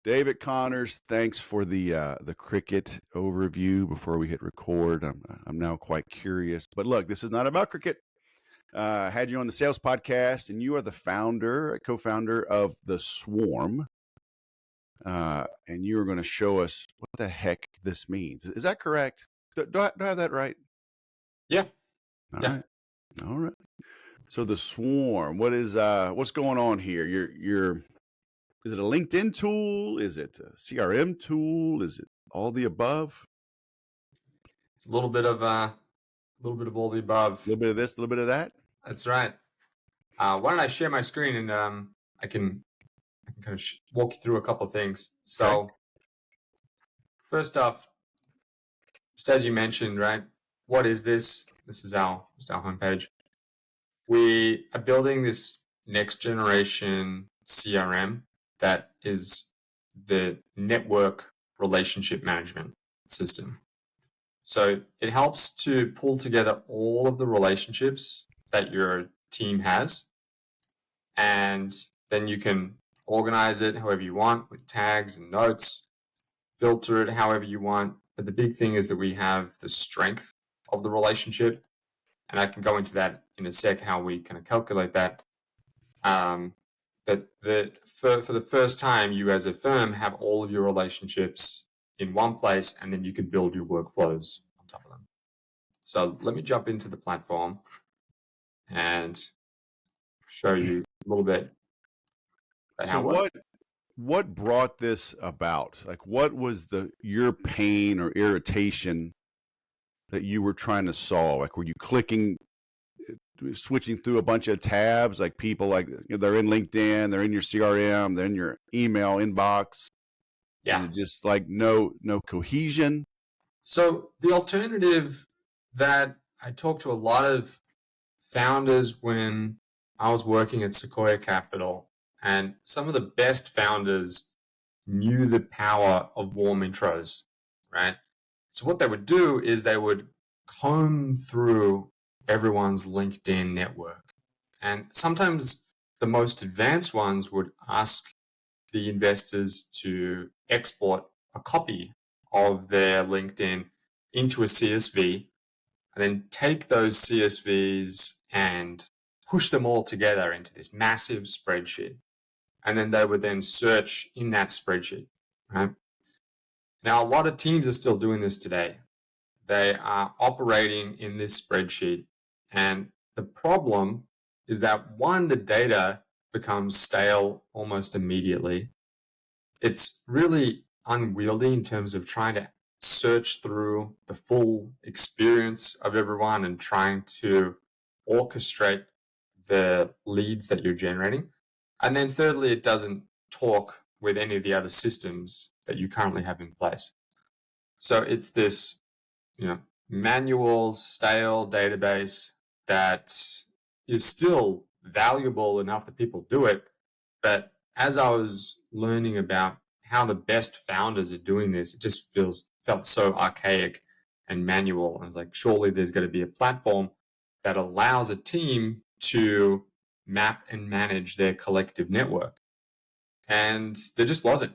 David Connors, thanks for the cricket overview before we hit record. I'm now quite curious, but look, this is not about cricket. I had you on the Sales Podcast, and you are the co-founder of the Swarm, and you are going to show us what the heck this means. Is that correct? Do I have that right? Yeah. All right. So the Swarm, what's going on here? Is it a LinkedIn tool? Is it a CRM tool? Is it all the above? It's a little bit of all the above. A little bit of this, a little bit of that. That's right. Why don't I share my screen and I can kind of walk you through a couple of things. So, Okay. First off, just as you mentioned, right? What is this? This is our homepage. We are building this next generation CRM that is the network relationship management system. So it helps to pull together all of the relationships that your team has, and then you can organize it however you want with tags and notes, filter it however you want. But the big thing is that we have the strength of the relationship, and I can go into that in a sec, how we kind of calculate that. But for the first time, you as a firm have all of your relationships in one place, and then you can build your workflows on top of them. So let me jump into the platform and show you a little bit about how it works. What brought this about? Like, what was your pain or irritation that you were trying to solve? Like, were you switching through a bunch of tabs, like people they're in LinkedIn, they're in your CRM, they're in your email inbox? Yeah. And just like no cohesion. So the alternative that I talked to a lot of founders when I was working at Sequoia Capital, and some of the best founders knew the power of warm intros, right? So what they would do is they would comb through everyone's LinkedIn network. And sometimes the most advanced ones would ask the investors to export a copy of their LinkedIn into a CSV, and then take those CSVs and push them all together into this massive spreadsheet. And then they would then search in that spreadsheet, right? Now, a lot of teams are still doing this today. They are operating in this spreadsheet. And the problem is that, one, the data becomes stale almost immediately. It's really unwieldy in terms of trying to search through the full experience of everyone and trying to orchestrate the leads that you're generating. And then thirdly, it doesn't talk with any of the other systems that you currently have in place. So it's this, manual, stale database that is still valuable enough that people do it. But as I was learning about how the best founders are doing this, it just felt so archaic and manual. I was like, surely there's going to be a platform that allows a team to map and manage their collective network. And there just wasn't.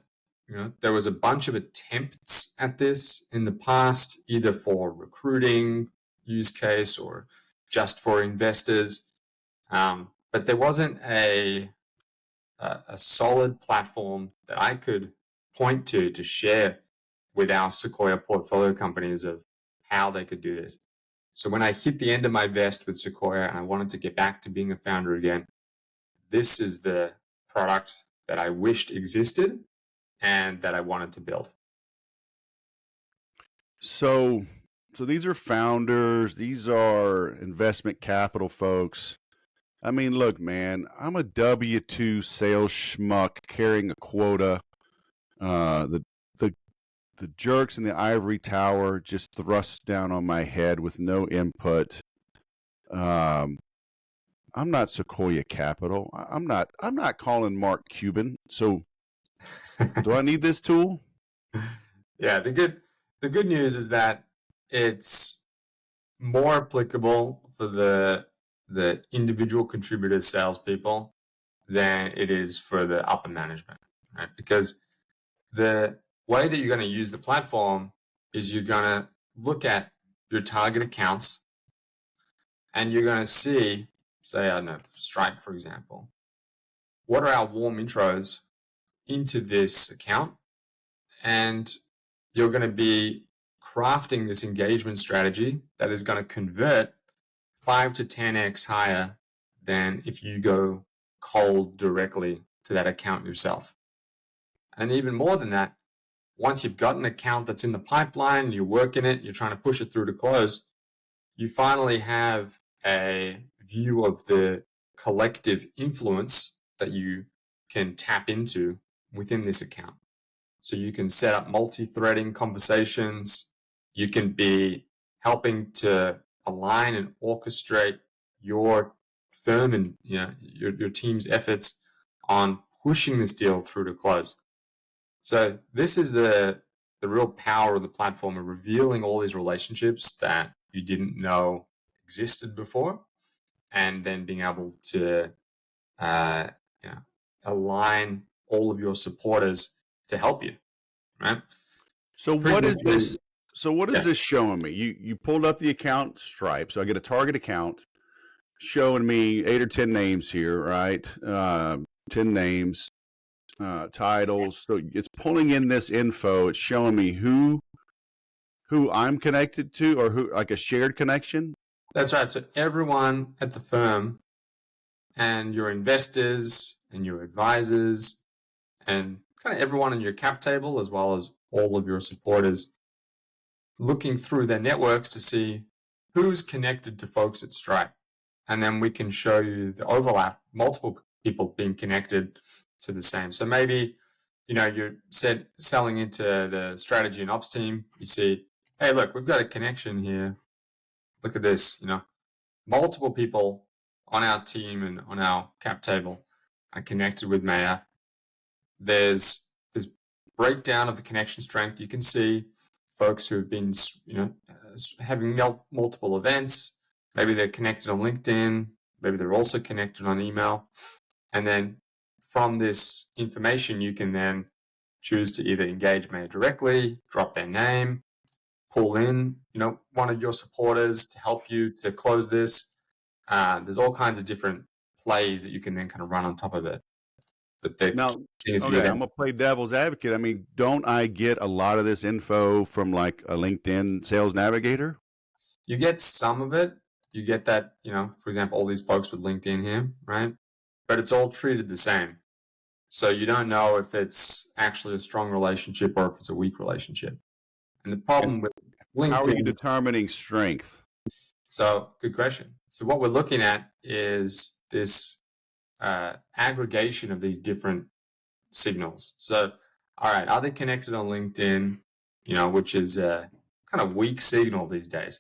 There was a bunch of attempts at this in the past, either for recruiting use case or just for investors. But there wasn't a solid platform that I could point to share with our Sequoia portfolio companies of how they could do this. So when I hit the end of my vest with Sequoia and I wanted to get back to being a founder again, this is the product that I wished existed and that I wanted to build. So these are founders, these are investment capital folks. I mean, look, man, I'm a W-2 sales schmuck carrying a quota. The jerks in the ivory tower just thrust down on my head with no input. I'm not Sequoia Capital. I'm not calling Mark Cuban. So do I need this tool? Yeah, the good news is that it's more applicable for the individual contributors, salespeople, than it is for the upper management, right? Because The way that you're going to use the platform is you're going to look at your target accounts and you're going to see, say, I don't know, Stripe, for example, what are our warm intros into this account? And you're going to be crafting this engagement strategy that is going to convert 5 to 10x higher than if you go cold directly to that account yourself. And even more than that, once you've got an account that's in the pipeline, you're working it, you're trying to push it through to close, you finally have a view of the collective influence that you can tap into within this account. So you can set up multi-threading conversations. You can be helping to align and orchestrate your firm and your team's efforts on pushing this deal through to close. So this is the real power of the platform of revealing all these relationships that you didn't know existed before, and then being able to align all of your supporters to help you, right? So what is this? So what is Yeah. this showing me? You pulled up the account Stripe, so I get a target account showing me 8 or 10 names here, right? 10 names, titles. So it's pulling in this info. It's showing me who I'm connected to, or who, like a shared connection. That's right. So everyone at the firm and your investors and your advisors and kind of everyone in your cap table, as well as all of your supporters, looking through their networks to see who's connected to folks at Stripe. And then we can show you the overlap, multiple people being connected to the same. So maybe, you're selling into the strategy and ops team. You see, hey, look, we've got a connection here. Look at this, multiple people on our team and on our cap table are connected with Maya. There's this breakdown of the connection strength. You can see folks who've been, having multiple events. Maybe they're connected on LinkedIn. Maybe they're also connected on email. And then from this information, you can then choose to either engage Maya directly, drop their name, pull in, one of your supporters to help you to close this. There's all kinds of different plays that you can then kind of run on top of it. But Now, okay, I'm gonna play devil's advocate. I mean, don't I get a lot of this info from like a LinkedIn Sales Navigator? You get some of it. You get that, for example, all these folks with LinkedIn here, right? But it's all treated the same. So you don't know if it's actually a strong relationship or if it's a weak relationship. And the problem with LinkedIn... How are you determining strength? So, good question. So what we're looking at is this aggregation of these different signals. So, all right, are they connected on LinkedIn, which is a kind of weak signal these days.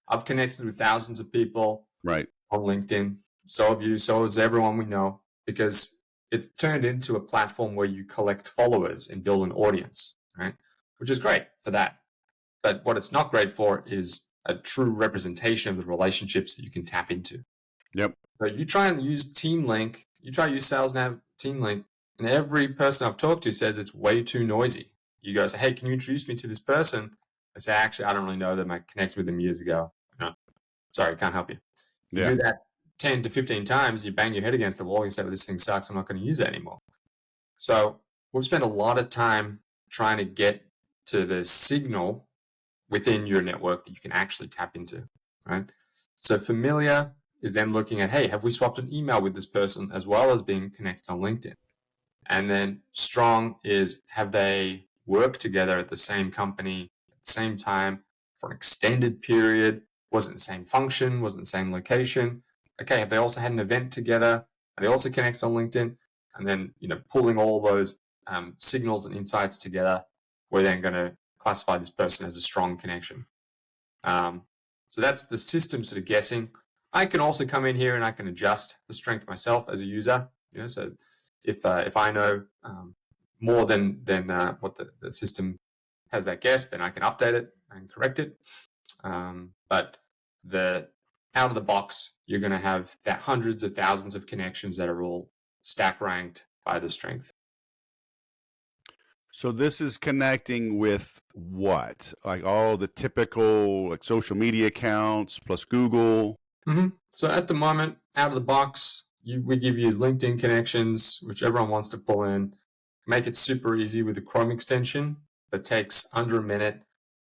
I've connected with thousands of people right on LinkedIn. So have you, so has everyone we know, because it's turned into a platform where you collect followers and build an audience, right? Which is great for that. But what it's not great for is a true representation of the relationships that you can tap into. Yep. So you try and use TeamLink, you try to use SalesNav TeamLink, and every person I've talked to says it's way too noisy. You go say, hey, can you introduce me to this person? I say, actually, I don't really know them. I connected with them years ago. Sorry, can't help you. You do that 10 to 15 times, you bang your head against the wall, you say, well, this thing sucks, I'm not going to use it anymore. So we've spent a lot of time trying to get to the signal within your network that you can actually tap into, right? So familiar is then looking at, hey, have we swapped an email with this person as well as being connected on LinkedIn? And then strong is, have they worked together at the same company at the same time for an extended period? Was it the same function? Was it the same location? Okay, have they also had an event together? Are they also connected on LinkedIn? And then, pulling all those signals and insights together, we're then going to classify this person as a strong connection. So that's the system sort of guessing. I can also come in here and I can adjust the strength myself as a user. So if I know more than what the system has that guess, then I can update it and correct it. But out of the box, you're going to have that hundreds of thousands of connections that are all stack ranked by the strength. So this is connecting with what? Like all the typical like social media accounts plus Google. So at the moment, out of the box, we give you LinkedIn connections, which everyone wants to pull in. Make it super easy with the Chrome extension that takes under a minute,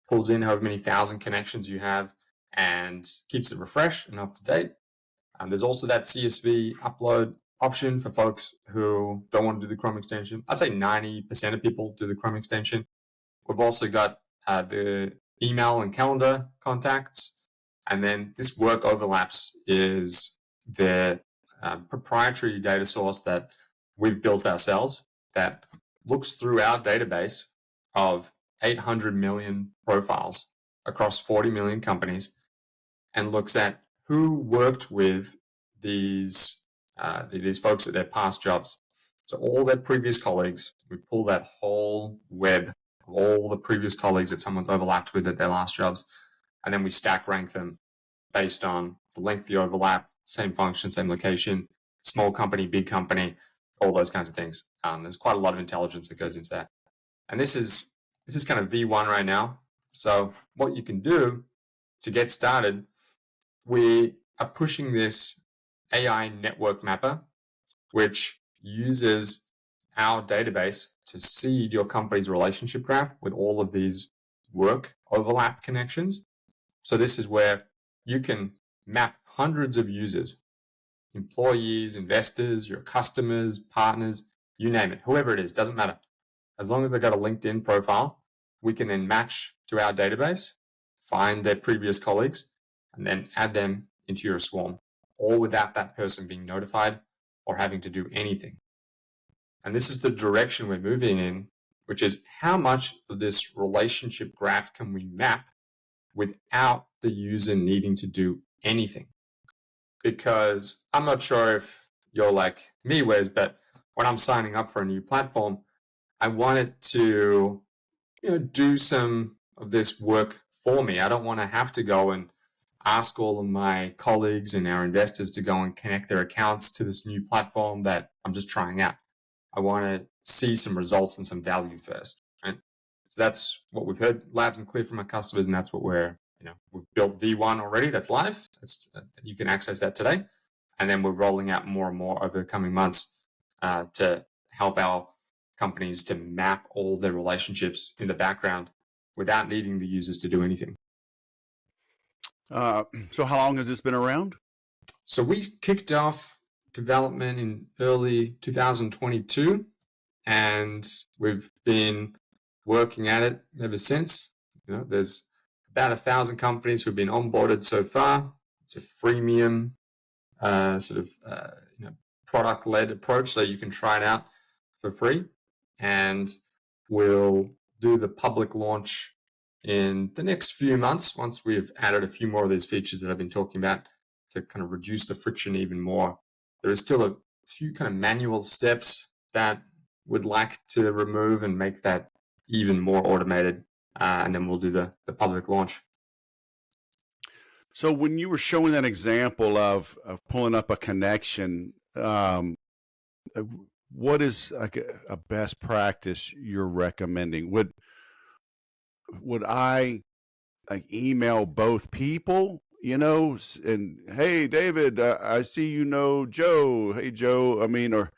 pulls in however many thousand connections you have, and keeps it refreshed and up to date. There's also that CSV upload option for folks who don't want to do the Chrome extension. I'd say 90% of people do the Chrome extension. We've also got the email and calendar contacts. And then this work overlaps is the proprietary data source that we've built ourselves that looks through our database of 800 million profiles across 40 million companies and looks at who worked with these folks at their past jobs. So all their previous colleagues, we pull that whole web of all the previous colleagues that someone's overlapped with at their last jobs, and then we stack rank them based on the length of the overlap, same function, same location, small company, big company, all those kinds of things. There's quite a lot of intelligence that goes into that. And this is kind of V1 right now. So what you can do to get started, we are pushing this AI network mapper, which uses our database to seed your company's relationship graph with all of these work overlap connections. So this is where you can map hundreds of users, employees, investors, your customers, partners, you name it, whoever it is, doesn't matter. As long as they've got a LinkedIn profile, we can then match to our database, find their previous colleagues, and then add them into your swarm, all without that person being notified or having to do anything. And this is the direction we're moving in, which is how much of this relationship graph can we map without the user needing to do anything? Because I'm not sure if you're like me, Wes, but when I'm signing up for a new platform, I want it to do some of this work for me. I don't want to have to go and ask all of my colleagues and our investors to go and connect their accounts to this new platform that I'm just trying out. I want to see some results and some value first, right? So that's what we've heard loud and clear from our customers, and that's what we've built V1 already. That's live. You can access that today, and then we're rolling out more and more over the coming months to help our companies to map all their relationships in the background without needing the users to do anything. So how long has this been around? So we kicked off development in early 2022, and we've been working at it ever since. There's about 1,000 companies who've been onboarded so far. It's a freemium product-led approach, so you can try it out for free. And we'll do the public launch in the next few months once we've added a few more of these features that I've been talking about to kind of reduce the friction even more. There is still a few kind of manual steps that we'd like to remove and make that even more automated, and then we'll do the public launch. So when you were showing that example of pulling up a connection, what is like a best practice you're recommending? Would I like email both people, and hey, David, I see you know Joe. Hey, Joe. I mean, or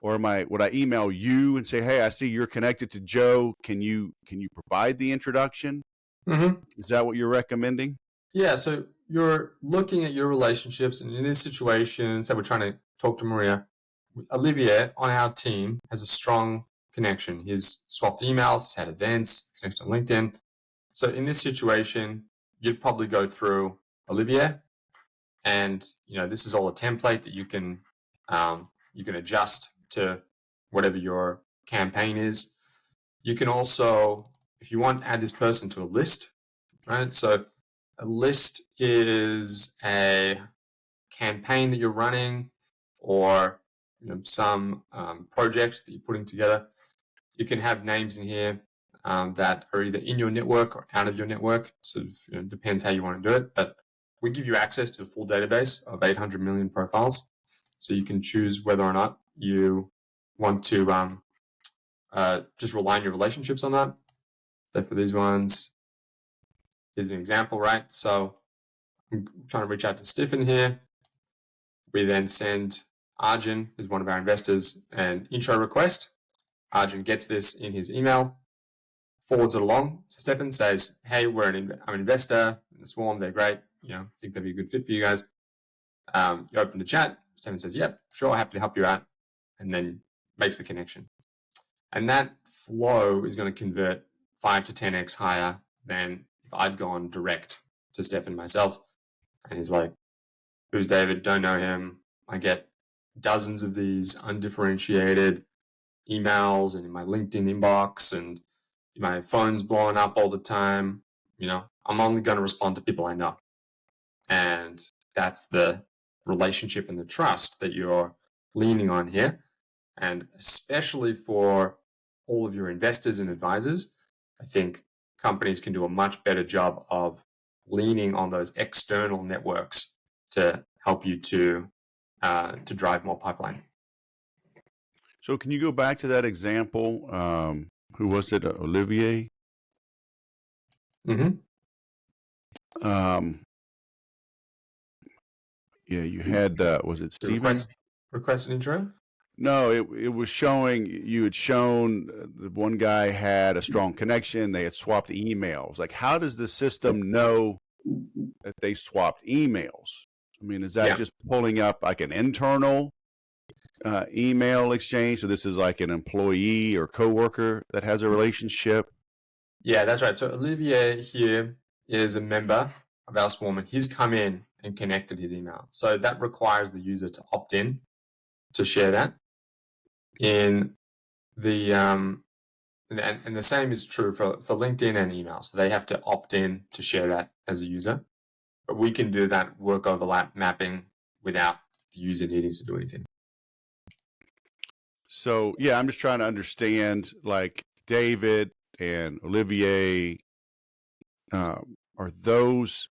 would I email you and say, hey, I see you're connected to Joe. Can you provide the introduction? Mm-hmm. Is that what you're recommending? Yeah. So you're looking at your relationships, and in this situation, say we're trying to talk to Maria. Olivier on our team has a strong connection. He's swapped emails, he's had events, connected on LinkedIn. So in this situation, you'd probably go through Olivier, and this is all a template that you can adjust to whatever your campaign is. You can also, if you want, add this person to a list, right? So a list is a campaign that you're running, or some projects that you're putting together. You can have names in here that are either in your network or out of your network. Sort of depends how you want to do it. But we give you access to the full database of 800 million profiles, so you can choose whether or not you want to just rely on your relationships on that. So for these ones, here's an example, right? So I'm trying to reach out to Stephen here. We then send Arjun, who's one of our investors, an intro request. Arjun gets this in his email, forwards it along to Stefan, says, hey, I'm an investor in the Swarm, they're great, think they'd be a good fit for you guys. You open the chat, Stefan says, yep, sure, happy to help you out, and then makes the connection. And that flow is going to convert 5 to 10x higher than if I'd gone direct to Stefan myself. And he's like, who's David? Don't know him. I get dozens of these undifferentiated emails and in my LinkedIn inbox, and my phone's blowing up all the time. I'm only going to respond to people I know. And that's the relationship and the trust that you're leaning on here. And especially for all of your investors and advisors, I think companies can do a much better job of leaning on those external networks to help you to drive more pipeline. So can you go back to that example? Who was it? Olivier? Mm-hmm. Yeah, you had, was it Stephen? Request an intro? No, it was showing, you had shown the one guy had a strong connection. They had swapped emails. Like, how does the system know that they swapped emails? I mean, is that just pulling up like an internal email exchange? So this is like an employee or coworker that has a relationship? Yeah, that's right. So Olivier here is a member of our Swarm, and he's come in and connected his email. So that requires the user to opt in to share that. In the and the same is true for LinkedIn and email. So they have to opt in to share that as a user. But we can do that work overlap mapping without the user needing to do anything. So yeah, I'm just trying to understand, like David and Olivier, are those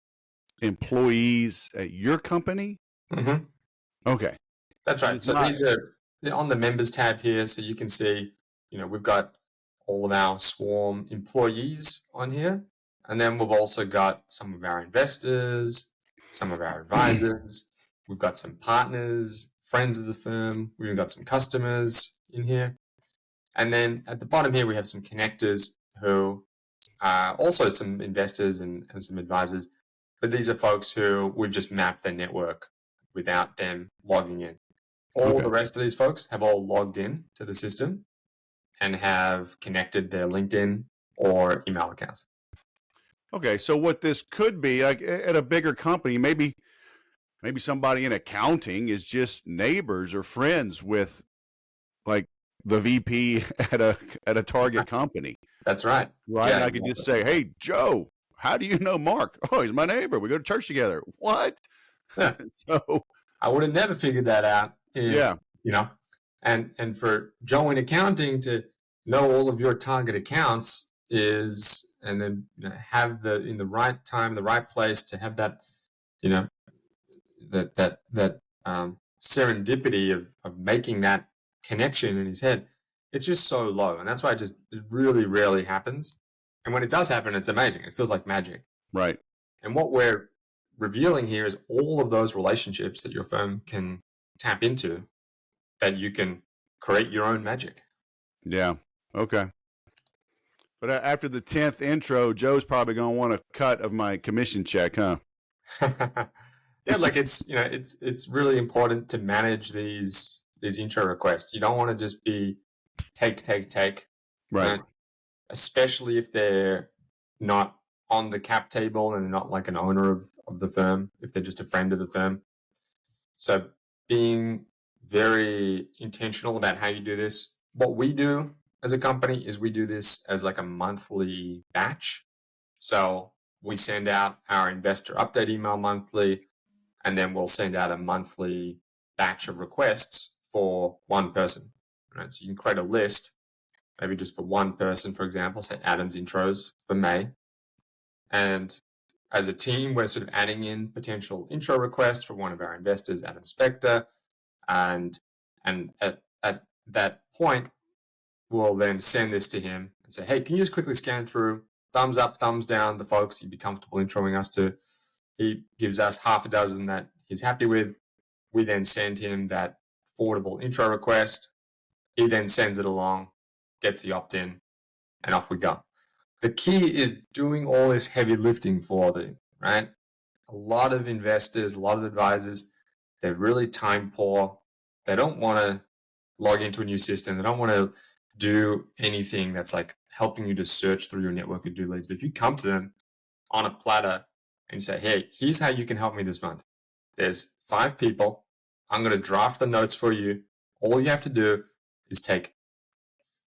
employees at your company? Mm-hmm. Okay. That's right. So these are on the members tab here. So you can see, we've got all of our Swarm employees on here. And then we've also got some of our investors, some of our advisors. We've got some partners, friends of the firm. We've got some customers in here. And then at the bottom here, we have some connectors who are also some investors and some advisors. But these are folks who we've just mapped their network without them logging in. All the rest of these folks have all logged in to the system and have connected their LinkedIn or email accounts. Okay, so what this could be, like at a bigger company, maybe somebody in accounting is just neighbors or friends with like the VP at a target company. That's right. Right. Yeah, and I could just say, hey, Joe, how do you know Mark? Oh, he's my neighbor. We go to church together. What? Yeah. So I would have never figured that out. And for Joe in accounting to know all of your target accounts and then have in the right time, the right place to have that, that serendipity of making that connection in his head, it's just so low. And that's why it really rarely happens. And when it does happen, it's amazing. It feels like magic. Right. And what we're revealing here is all of those relationships that your firm can tap into, that you can create your own magic. Yeah. Okay. But after the 10th intro, Joe's probably going to want a cut of my commission check, huh? Yeah, like it's really important to manage these intro requests. You don't want to just be take. Right. Especially if they're not on the cap table and they're not like an owner of the firm, if they're just a friend of the firm. So being very intentional about how you do this. What we do as a company is we do this as like a monthly batch. So we send out our investor update email monthly, and then we'll send out a monthly batch of requests for one person. Right? So you can create a list, maybe just for one person, for example, say Adam's intros for May. And as a team, we're sort of adding in potential intro requests for one of our investors, Adam Spector. And at that point, will then send this to him and say, hey, can you just quickly scan through, thumbs up, thumbs down, the folks you'd be comfortable introing us to. He gives us half a dozen that he's happy with. We then send him that forwardable intro request. He then sends it along, gets the opt-in, and off we go. The key is doing all this heavy lifting for them, right? A lot of investors, a lot of advisors, they're really time poor. They don't want to log into a new system. They don't want to do anything that's like helping you to search through your network and do leads. But if you come to them on a platter and you say, hey, here's how you can help me this month. There's 5 people. I'm going to draft the notes for you. All you have to do is take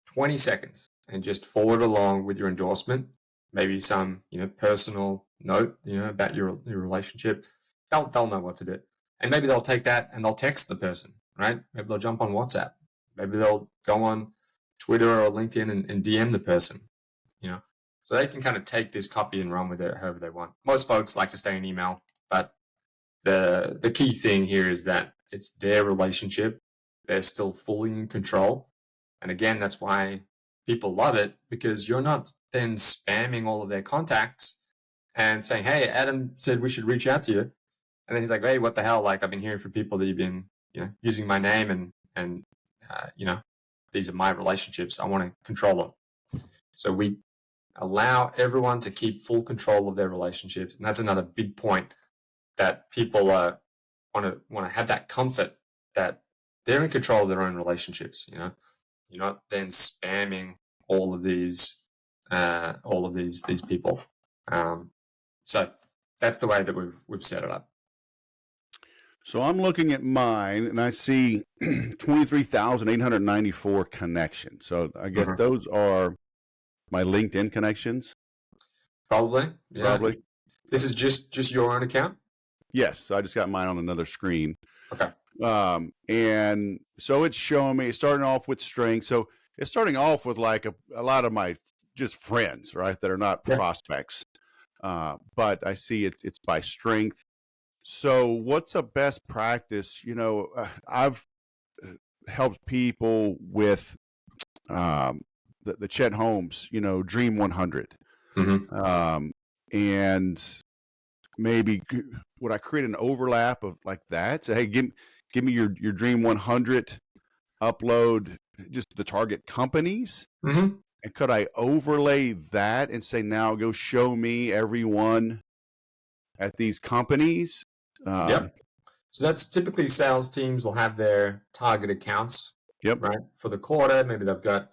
20 seconds and just forward along with your endorsement, maybe some, personal note, about your relationship. They'll know what to do. And maybe they'll take that and they'll text the person, right? Maybe they'll jump on WhatsApp. Maybe they'll go on Twitter or LinkedIn and DM the person, So they can kind of take this copy and run with it however they want. Most folks like to stay in email, but the key thing here is that it's their relationship. They're still fully in control. And again, that's why people love it, because you're not then spamming all of their contacts and saying, hey, Adam said we should reach out to you. And then he's like, hey, what the hell? Like, I've been hearing from people that you've been, using my name and these are my relationships. I want to control them. So we allow everyone to keep full control of their relationships. And that's another big point, that people want to have that comfort that they're in control of their own relationships. You're not then spamming all of these people. So that's the way that we've set it up. So I'm looking at mine and I see 23,894 connections. So I guess those are my LinkedIn connections. Probably. Yeah. Probably. This is just your own account? Yes. So I just got mine on another screen. Okay. And so it's showing me, it's starting off with strength. So it's starting off with like a lot of my just friends, right, that are not prospects. But I see it's by strength. So what's a best practice? I've helped people with the Chet Holmes, Dream 100. And maybe would I create an overlap of like that? Say, hey, give me your Dream 100, upload just the target companies. And could I overlay that and say, now go show me everyone at these companies? Yep. So that's typically sales teams will have their target accounts, right, for the quarter. Maybe they've got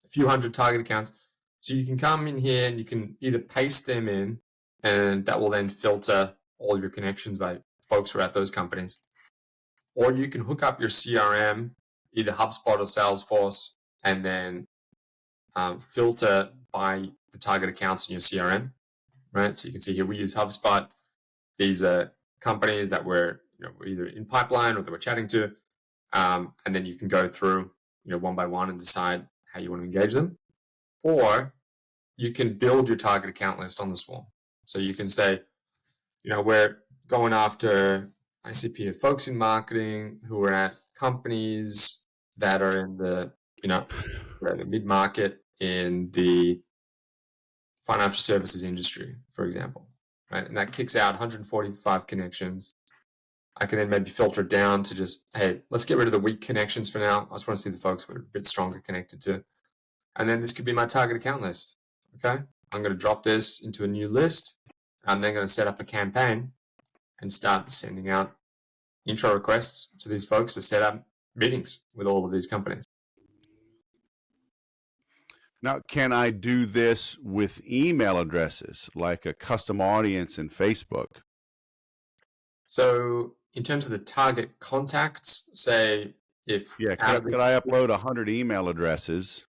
a few hundred target accounts. So you can come in here and you can either paste them in, and that will then filter all of your connections by folks who are at those companies. Or you can hook up your CRM, either HubSpot or Salesforce, and then filter by the target accounts in your CRM, right? So you can see here we use HubSpot. These are companies that we're either in pipeline or that we're chatting to, and then you can go through one by one and decide how you want to engage them. Or you can build your target account list on the swarm. So you can say, we're going after ICP of folks in marketing who are at companies that are in the the mid-market in the financial services industry, for example, right? And that kicks out 145 connections. I can then maybe filter it down to just, hey, let's get rid of the weak connections for now. I just want to see the folks we're a bit stronger connected to. And then this could be my target account list. Okay, I'm going to drop this into a new list. I'm then going to set up a campaign and start sending out intro requests to these folks to set up meetings with all of these companies. Now, can I do this with email addresses, like a custom audience in Facebook? So in terms of the target contacts, say if... Yeah, could I upload 100 email addresses?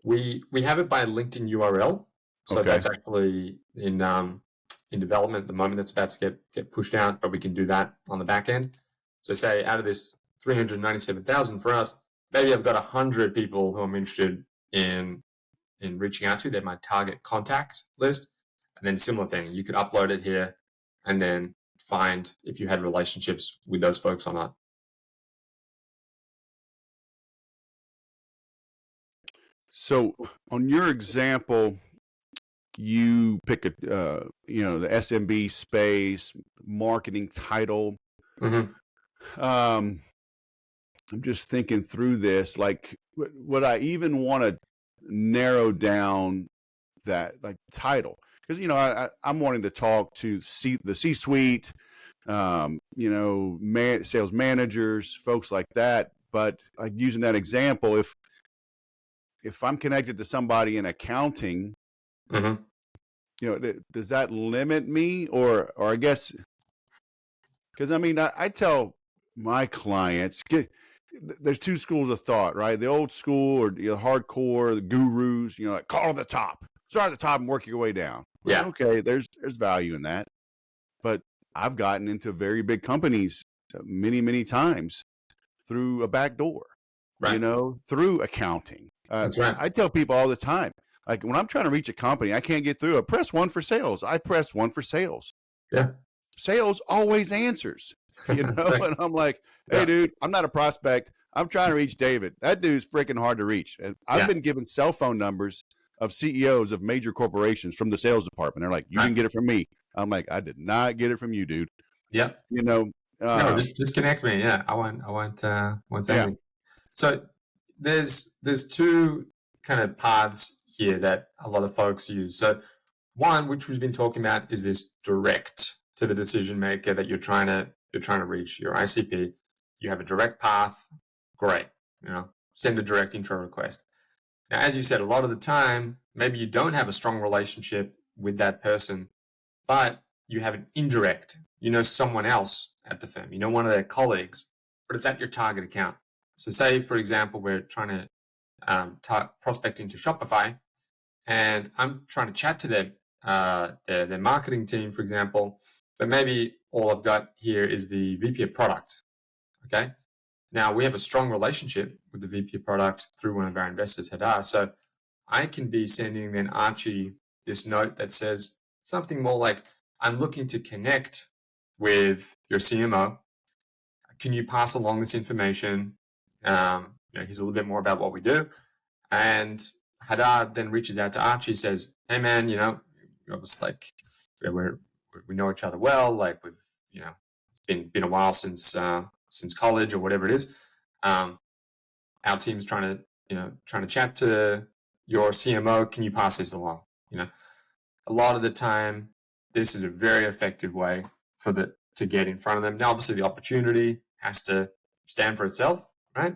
We have it by LinkedIn URL. So that's actually in development at the moment. That's about to get pushed out, but we can do that on the back end. So say out of this 397,000 for us, maybe I've got 100 people who I'm interested in reaching out to. They're my target contact list. And then similar thing, you could upload it here and then find if you had relationships with those folks or not. So on your example, you pick the SMB space, marketing title. Mm-hmm. Um, I'm just thinking through this. Like, would I even want to narrow down that like title? Because I'm wanting to talk to the C-suite, sales managers, folks like that. But like using that example, if I'm connected to somebody in accounting, Mm-hmm. does that limit me, or I guess because I tell my clients there's two schools of thought, right? The old school or the hardcore, the gurus, like call the top, start at the top and work your way down. Like, Yeah. okay, there's value in that, but I've gotten into very big companies many, many times through a back door, Right. through accounting. That's right. I tell people all the time, like when I'm trying to reach a company, I can't get through. I press one for sales. I press one for sales. Yeah. Sales always answers, Right. and I'm like, hey, Yeah. dude, I'm not a prospect. I'm trying to reach David. That dude's freaking hard to reach. And I've Yeah. been given cell phone numbers of CEOs of major corporations from the sales department. They're like, you Right. didn't get it from me. I'm like, I did not get it from you, dude. Yeah. You know, No, uh, just connect me. Yeah. I won't say yeah, anything. So there's two kind of paths here that a lot of folks use. So one, which we've been talking about, is this direct to the decision maker that you're trying to reach, your ICP. You have a direct path, great. Send a direct intro request. Now, as you said, a lot of the time, maybe you don't have a strong relationship with that person, but you have an indirect. You know someone else at the firm. You know one of their colleagues, but it's at your target account. So say, for example, we're trying to prospect into Shopify, and I'm trying to chat to their marketing team, for example, but maybe all I've got here is the VP of product. Okay. Now we have a strong relationship with the VP of product through one of our investors, Hadar. So I can be sending then Archie this note that says something more like, I'm looking to connect with your CMO. Can you pass along this information? Here's a little bit more about what we do. And Hadar then reaches out to Archie, says, hey man, I was like, we know each other well. Like it's been a while since college or whatever it is. Our team's trying to chat to your CMO. Can you pass this along? A lot of the time, this is a very effective way to get in front of them. Now, obviously, the opportunity has to stand for itself, right?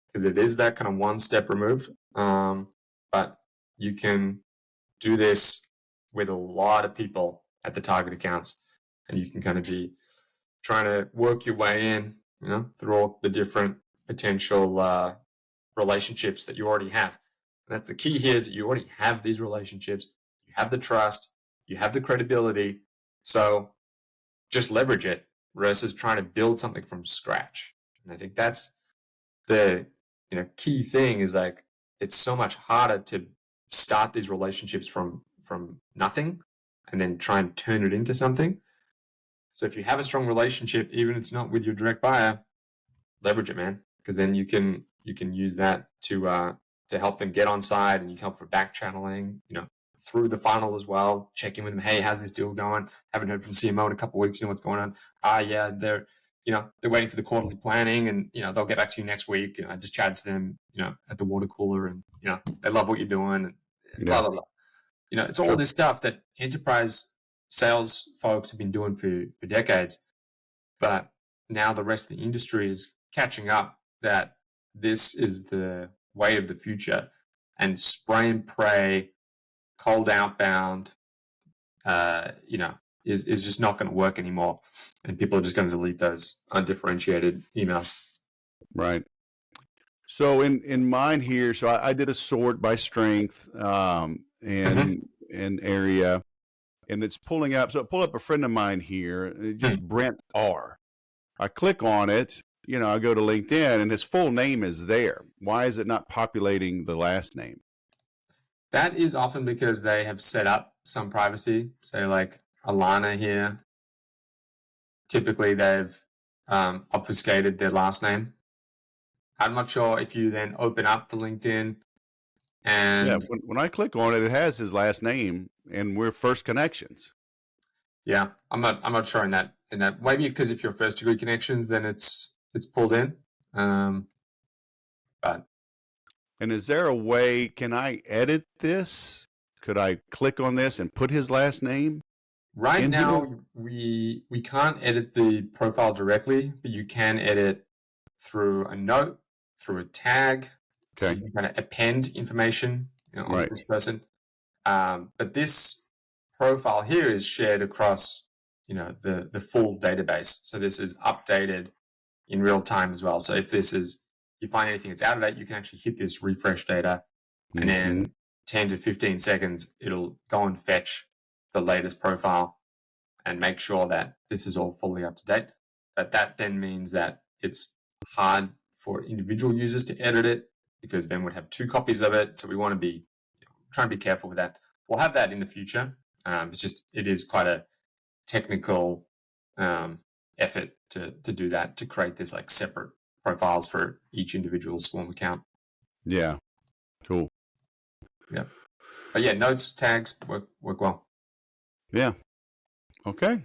Because it is that kind of one step removed. But you can do this with a lot of people at the target accounts, and you can kind of be trying to work your way in, through all the different potential relationships that you already have. And that's the key here, is that you already have these relationships, you have the trust, you have the credibility. So just leverage it versus trying to build something from scratch. And I think that's the key thing, is like, it's so much harder to start these relationships from nothing and then try and turn it into something. So if you have a strong relationship, even if it's not with your direct buyer, leverage it, man, because then you can use that to help them get on side, and you can help for back channeling, through the funnel as well. Check in with them. Hey, how's this deal going? Haven't heard from CMO in a couple of weeks. What's going on? Yeah, they're waiting for the quarterly planning, and they'll get back to you next week. I just chatted to them, at the water cooler, and they love what you're doing, and blah blah blah. It's all this stuff that enterprise sales folks have been doing for decades, but now the rest of the industry is catching up that this is the way of the future, and spray and pray, cold outbound, is just not going to work anymore, and people are just going to delete those undifferentiated emails. right. So in mine here, so I did a sort by strength and area, and it's pulling up. So it pulled up a friend of mine here, just Brent R. I click on it, I go to LinkedIn, and his full name is there. Why is it not populating the last name? That is often because they have set up some privacy. Say like Alana here, typically they've obfuscated their last name. I'm not sure if you then open up the LinkedIn And when I click on it, it has his last name, and we're first connections. yeah, I'm not sure in that maybe because if you're first degree connections, then it's pulled in. But And is there a way? Can I edit this? Could I click on this and put his last name right in now here? we can't edit the profile directly, but you can edit through a note, through a tag, so Okay. you can kind of append information, onto Right. this person. But this profile here is shared across, the full database. So this is updated in real time as well. So if you find anything that's out of date, you can actually hit this refresh data, and then 10 to 15 seconds, it'll go and fetch the latest profile and make sure that this is all fully up to date. That then means that it's hard for individual users to edit it, because then we'd have two copies of it. So we want to be trying to be careful with that. We'll have that in the future. It is quite a technical effort to do that, to create this like separate profiles for each individual Swarm account. Yeah. Cool. Yeah. But yeah, notes, tags work well. Yeah. Okay.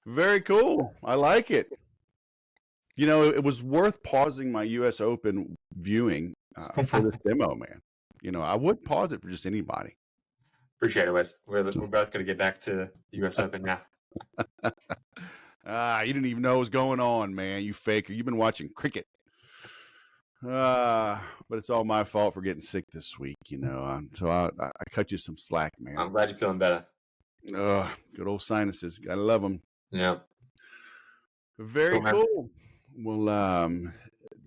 Very cool. I like it. It was worth pausing my US Open viewing for this demo, man. I would pause it for just anybody. Appreciate it, Wes. We're both going to get back to the US Open now. You didn't even know what was going on, man. You faker. You've been watching cricket. But it's all my fault for getting sick this week, so I cut you some slack, man. I'm glad you're feeling better. Good old sinuses. Gotta love them. Yeah. Very cool. Well,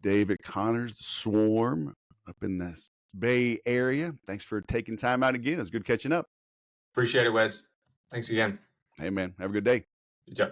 David Connors, Swarm, up in the Bay Area. Thanks for taking time out again. It was good catching up. Appreciate it, Wes. Thanks again. Hey, man. Have a good day. You too.